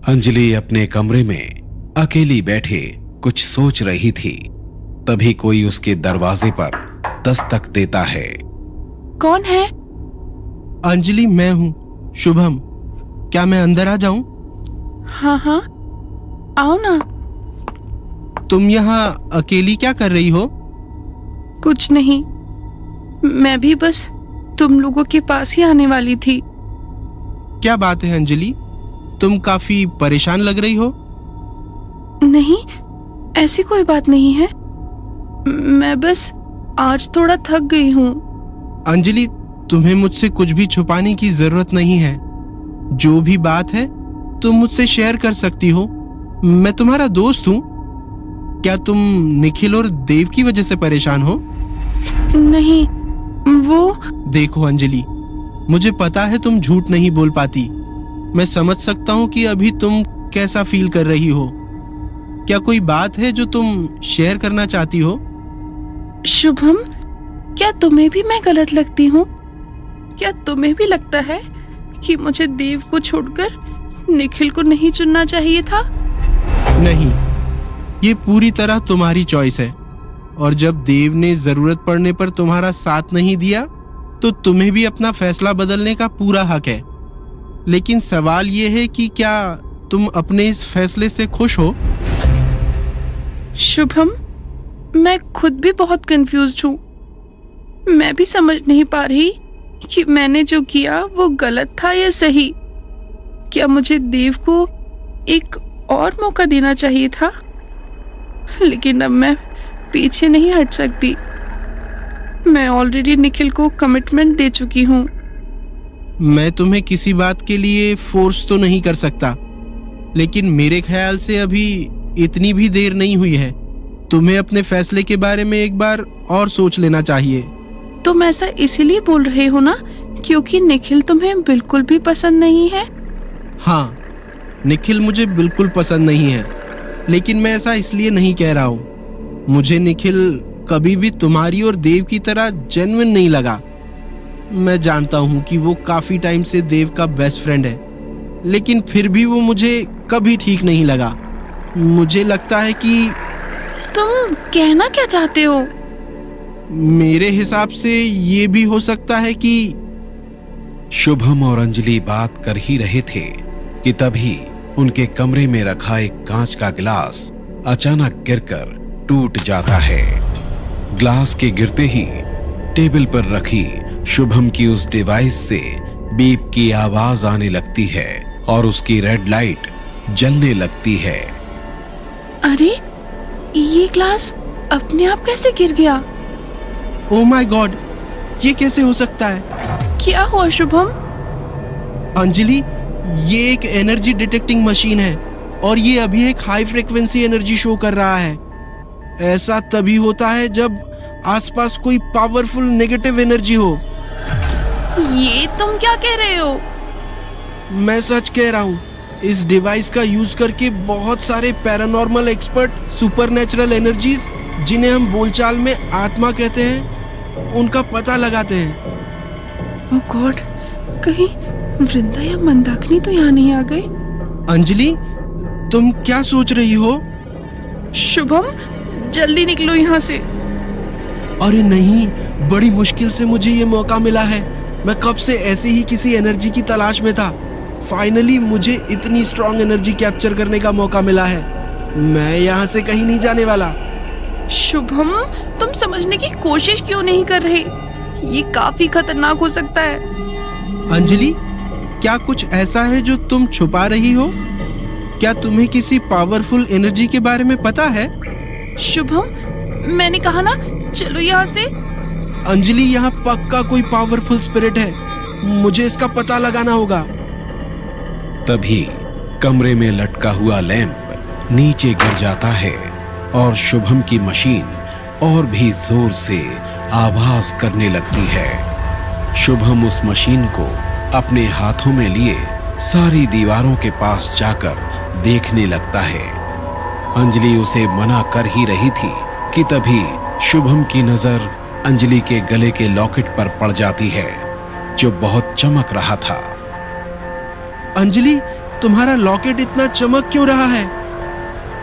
अंजलि अपने कमरे में अकेली बैठे कुछ सोच रही थी। तभी कोई उसके दरवाजे पर दस्तक देता है। कौन है? अंजलि, मैं हूँ शुभम। क्या मैं अंदर आ जाऊं? हाँ हाँ, आओ ना। तुम यहाँ अकेली क्या कर रही हो? कुछ नहीं, मैं भी बस तुम लोगों के पास ही आने वाली थी। क्या बात है अंजलि, तुम काफी परेशान लग रही हो। नहीं, ऐसी कोई बात नहीं है। मैं बस आज थोड़ा थक गई हूँ। अंजलि, तुम्हें मुझसे कुछ भी छुपाने की जरूरत नहीं है। जो भी बात है तुम मुझसे शेयर कर सकती हो। मैं तुम्हारा दोस्त हूँ। क्या तुम निखिल और देव की वजह से परेशान हो? नहीं, वो देखो अंजलि, मुझे पता है तुम झूठ नहीं बोल पाती। मैं समझ सकता हूँ कि अभी तुम कैसा फील कर रही हो। क्या कोई बात है जो तुम शेयर करना चाहती हो? शुभम, क्या तुम्हें भी मैं गलत लगती हूँ? क्या तुम्हें भी लगता है कि मुझे देव को छोड़कर निखिल को नहीं चुनना चाहिए था? नहीं, ये पूरी तरह तुम्हारी चॉइस है। और जब देव ने जरूरत पड़ने पर तुम्हारा साथ नहीं दिया तो तुम्हें भी अपना फैसला बदलने का पूरा हक है। लेकिन सवाल ये है कि क्या तुम अपने इस फैसले से खुश हो? शुभम, मैं खुद भी बहुत कंफ्यूज्ड हूँ। मैं भी समझ नहीं पा रही कि मैंने जो किया वो गलत था या सही। क्या मुझे देव को एक और मौका देना चाहिए था? लेकिन अब मैं पीछे नहीं हट सकती। मैं ऑलरेडी निखिल को कमिटमेंट दे चुकी हूँ। मैं तुम्हें किसी बात के लिए फोर्स तो नहीं कर सकता, लेकिन मेरे ख्याल से अभी इतनी भी देर नहीं हुई है। तुम्हें अपने फैसले के बारे में एक बार और सोच लेना चाहिए। तुम ऐसा इसीलिए बोल रहे हो ना क्योंकि निखिल तुम्हें बिल्कुल भी पसंद नहीं है? हाँ, निखिल मुझे बिल्कुल पसंद नहीं है, लेकिन मैं ऐसा इसलिए नहीं कह रहा हूँ। मुझे निखिल कभी भी तुम्हारी और देव की तरह जेन्युइन नहीं लगा। मैं जानता हूँ कि वो काफी टाइम से देव का बेस्ट फ्रेंड है, लेकिन फिर भी वो मुझे कभी ठीक नहीं लगा। मुझे लगता है कि तुम कहना क्या चाहते हो? मेरे हिसाब से ये भी हो सकता है कि शुभम और अंजलि बात कर ही रहे थे कि तभी उनके कमरे में रखा एक कांच का गिलास अचानक गिरकर टूट जाता है। ग्लास के गिरते ही टेबल पर रखी शुभम की उस डिवाइस से बीप की आवाज आने लगती है और उसकी रेड लाइट जलने लगती है। अरे, ये ग्लास अपने आप कैसे गिर गया? ओह माय गॉड, ये कैसे हो सकता है? क्या हुआ शुभम? अंजलि, ये एक एनर्जी डिटेक्टिंग मशीन है और ये अभी एक हाई फ्रीक्वेंसी एनर्जी शो कर रहा है। ऐसा तभी होता है जब आसपास कोई पावरफुल नेगेटिव एनर्जी हो। ये तुम क्या कह रहे हो? मैं सच कह रहा हूँ। इस डिवाइस का यूज करके बहुत सारे पैरानॉर्मल एक्सपर्ट सुपरनेचुरल एनर्जीज, जिन्हें हम बोलचाल में आत्मा कहते हैं, उनका पता लगाते हैं। ओह गॉड, कहीं वृंदा या मंदाकिनी तो यहाँ नहीं आ गए? अंजलि, तुम क्या सोच रही हो? शुभम, जल्दी निकलो यहाँ से। अरे नहीं, बड़ी मुश्किल से मुझे ये मौका मिला है। मैं कब से ऐसे ही किसी एनर्जी की तलाश में था। फाइनली मुझे इतनी स्ट्रॉन्ग एनर्जी कैप्चर करने का मौका मिला है। मैं यहाँ से कहीं नहीं जाने वाला। शुभम, तुम समझने की कोशिश क्यों नहीं कर रहे? ये काफी खतरनाक हो सकता है। अंजलि, क्या कुछ ऐसा है जो तुम छुपा रही हो? क्या तुम्हें किसी पावरफुल एनर्जी के बारे में पता है? शुभम, मैंने कहा ना, चलो यहाँ से। अंजलि, यहाँ पक्का कोई पावरफुल स्पिरिट है। मुझे इसका पता लगाना होगा। तभी कमरे में लटका हुआ लैंप नीचे गिर जाता है और शुभम की मशीन और भी जोर से आवाज करने लगती है। शुभम उस मशीन को अपने हाथों में लिए सारी दीवारों के पास जाकर देखने लगता है। अंजलि उसे मना कर ही रही थी कि तभी शुभम की नजर अंजलि के गले के लॉकेट पर पड़ जाती है जो बहुत चमक रहा था। अंजलि, तुम्हारा लॉकेट इतना चमक क्यों रहा है?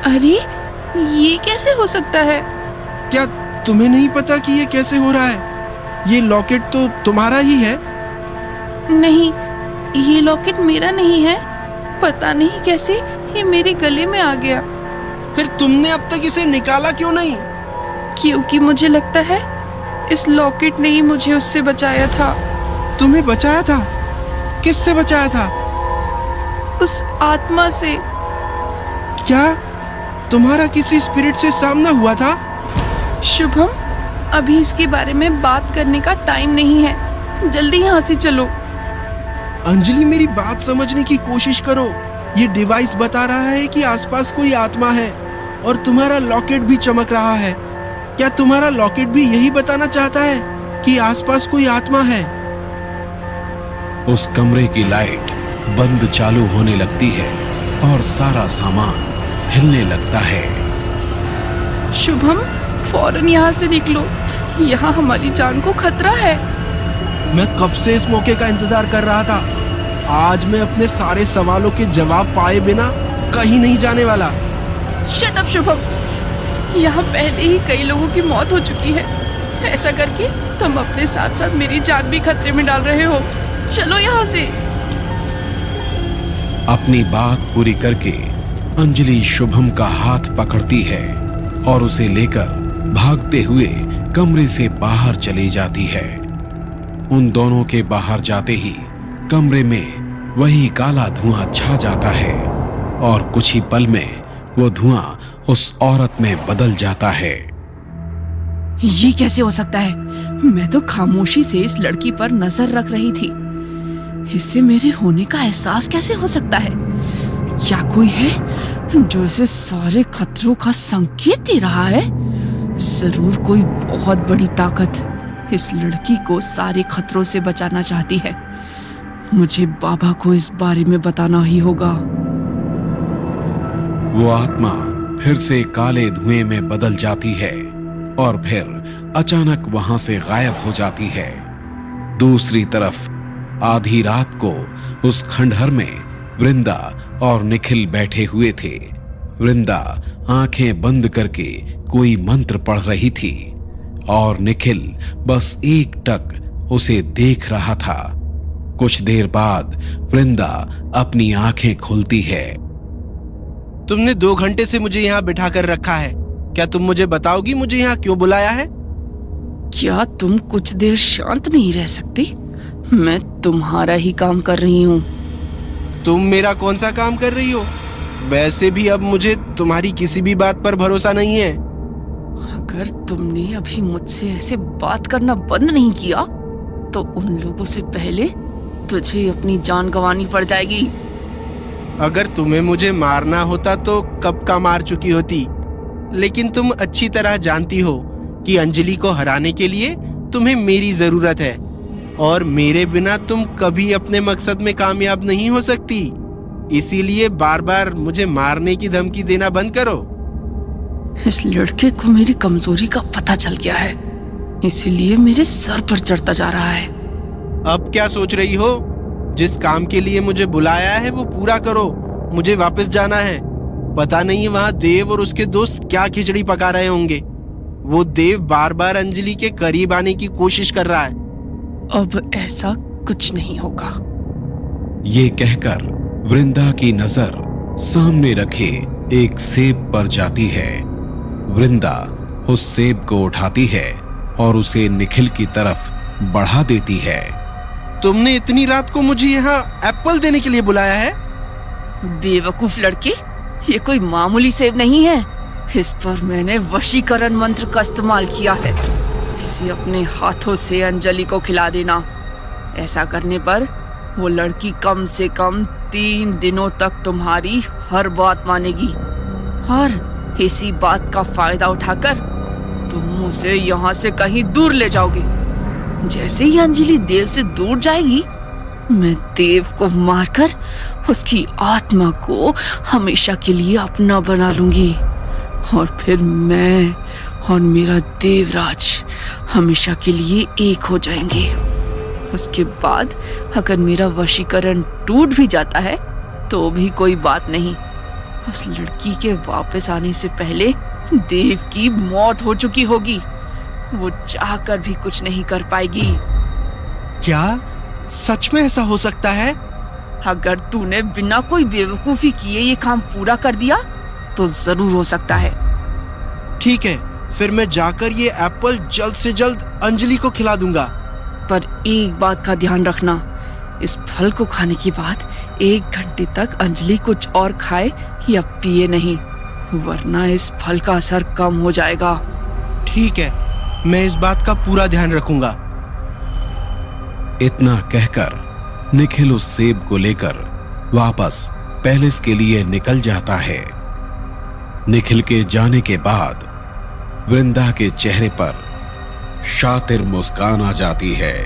अरे ये कैसे हो सकता है? क्या तुम्हें नहीं पता कि ये कैसे हो रहा है? ये लॉकेट तो तुम्हारा ही है। नहीं, ये लॉकेट मेरा नहीं है। पता नहीं कैसे ये मेरे गले में आ गया। फिर तुमने अब तक इसे निकाला क्यों नहीं? क्योंकि मुझे लगता है इस लॉकेट ने ही मुझे उससे बचाया था। तुम्हें बचाया था? किससे बचाया था? उस आत्मा से। क्या तुम्हारा किसी स्पिरिट से सामना हुआ था? शुभम, अभी इसके बारे में बात करने का टाइम नहीं है। जल्दी यहाँ से चलो। अंजलि, मेरी बात समझने की कोशिश करो। ये डिवाइस बता रहा है कि आसपास कोई आत्मा है और तुम्हारा लॉकेट भी चमक रहा है। क्या तुम्हारा लॉकेट भी यही बताना चाहता है कि आसपास कोई आत्मा है? उस कमरे की लाइट बंद चालू होने लगती है और सारा सामान हिलने लगता है। शुभम, फौरन यहाँ से निकलो। यहाँ हमारी जान को खतरा है। मैं कब से इस मौके का इंतजार कर रहा था। आज मैं अपने सारे सवालों के जवाब पाए बिना कहीं नहीं जाने वाला। शट अप शुभम, यहाँ पहले ही कई लोगों की मौत हो चुकी है। ऐसा करके तुम अपने साथ साथ मेरी जान भी खतरे में डाल रहे हो। चलो यहाँ से। अपनी बात पूरी करके अंजलि शुभम का हाथ पकड़ती है और उसे लेकर भागते हुए कमरे से बाहर चली जाती है। उन दोनों के बाहर जाते ही कमरे में वही काला धुआं छा जाता है और कुछ ही पल में वो धुआं उस औरत में बदल जाता है। ये कैसे हो सकता है? मैं तो खामोशी से इस लड़की पर नजर रख रही थी। इससे मेरे होने का एहसास कैसे हो सकता है? क्या कोई है जो इसे सारे खतरों का संकेत दे रहा है? जरूर कोई बहुत बड़ी ताकत इस लड़की को सारे खतरों से बचाना चाहती है। मुझे बाबा को इस बारे में बताना ही होगा। वो आत्मा फिर से काले धुएं में बदल जाती है और फिर अचानक वहां से गायब हो जाती है। दूसरी तरफ आधी रात को उस खंडहर में वृंदा और निखिल बैठे हुए थे। वृंदा आंखें बंद करके कोई मंत्र पढ़ रही थी और निखिल बस एकटक उसे देख रहा था। कुछ देर बाद वृंदा अपनी आंखें खोलती है। तुमने 2 घंटे से मुझे यहाँ बिठा कर रखा है। क्या तुम मुझे बताओगी मुझे यहाँ क्यों बुलाया है? क्या तुम कुछ देर शांत नहीं रह सकती? मैं तुम्हारा ही काम कर रही हूँ। तुम मेरा कौन सा काम कर रही हो? वैसे भी अब मुझे तुम्हारी किसी भी बात पर भरोसा नहीं है। अगर तुमने अभी मुझसे ऐसे बात करना बंद नहीं किया तो उन लोगों से पहले तुझे अपनी जान गंवानी पड़ जाएगी। अगर तुम्हें मुझे मारना होता तो कब का मार चुकी होती। लेकिन तुम अच्छी तरह जानती हो कि अंजलि को हराने के लिए तुम्हें मेरी जरूरत है और मेरे बिना तुम कभी अपने मकसद में कामयाब नहीं हो सकती। इसीलिए बार बार मुझे मारने की धमकी देना बंद करो। इस लड़के को मेरी कमजोरी का पता चल गया है, इसीलिए मेरे सर पर चढ़ता जा रहा है। अब क्या सोच रही हो? जिस काम के लिए मुझे बुलाया है वो पूरा करो। मुझे वापस जाना है। पता नहीं वहाँ देव और उसके दोस्त क्या खिचड़ी पका रहे होंगे। वो देव बार बार अंजलि के करीब आने की कोशिश कर रहा है। अब ऐसा कुछ नहीं होगा। ये कहकर वृंदा की नजर सामने रखे एक सेब पर जाती है। वृंदा उस सेब को उठाती है और उसे निखिल की तरफ बढ़ा देती है। तुमने इतनी रात को मुझे यहाँ एप्पल देने के लिए बुलाया है? बेवकूफ लड़के, ये कोई मामूली सेब नहीं है। इस पर मैंने वशीकरण मंत्र का इस्तेमाल किया है। इसे अपने हाथों से अंजलि को खिला देना। ऐसा करने पर वो लड़की कम से कम 3 दिनों तक तुम्हारी हर बात मानेगी और इसी बात का फायदा उठाकर तुम उसे यहाँ से कहीं दूर ले जाओगे। जैसे ही अंजलि देव से दूर जाएगी, मैं देव को मारकर उसकी आत्मा को हमेशा के लिए अपना बना लूंगी और फिर मैं और मेरा देवराज हमेशा के लिए एक हो जाएंगे। उसके बाद अगर मेरा वशीकरण टूट भी जाता है तो भी कोई बात नहीं, उस लड़की के वापस आने से पहले देव की मौत हो चुकी होगी। वो चाहकर भी कुछ नहीं कर पाएगी। क्या सच में ऐसा हो सकता है? अगर तूने बिना कोई बेवकूफी किए ये काम पूरा कर दिया तो जरूर हो सकता है। ठीक है, फिर मैं जाकर ये एप्पल जल्द से जल्द अंजलि को खिला दूंगा। पर एक बात का ध्यान रखना, इस फल को खाने के बाद 1 घंटे तक अंजलि कुछ और खाए या पिए नहीं, वरना इस फल का असर कम हो जाएगा। ठीक है, मैं इस बात का पूरा ध्यान रखूंगा। इतना कहकर निखिल उस सेब को लेकर वापस पैलेस के लिए निकल जाता है। निखिल के जाने के बाद वृंदा के चेहरे पर शातिर मुस्कान आ जाती है।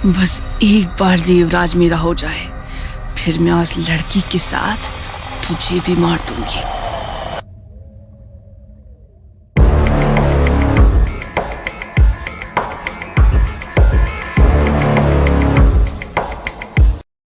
बस एक बार देवराज मेरा हो जाए, फिर मैं उस लड़की के साथ तुझे भी मार दूंगी।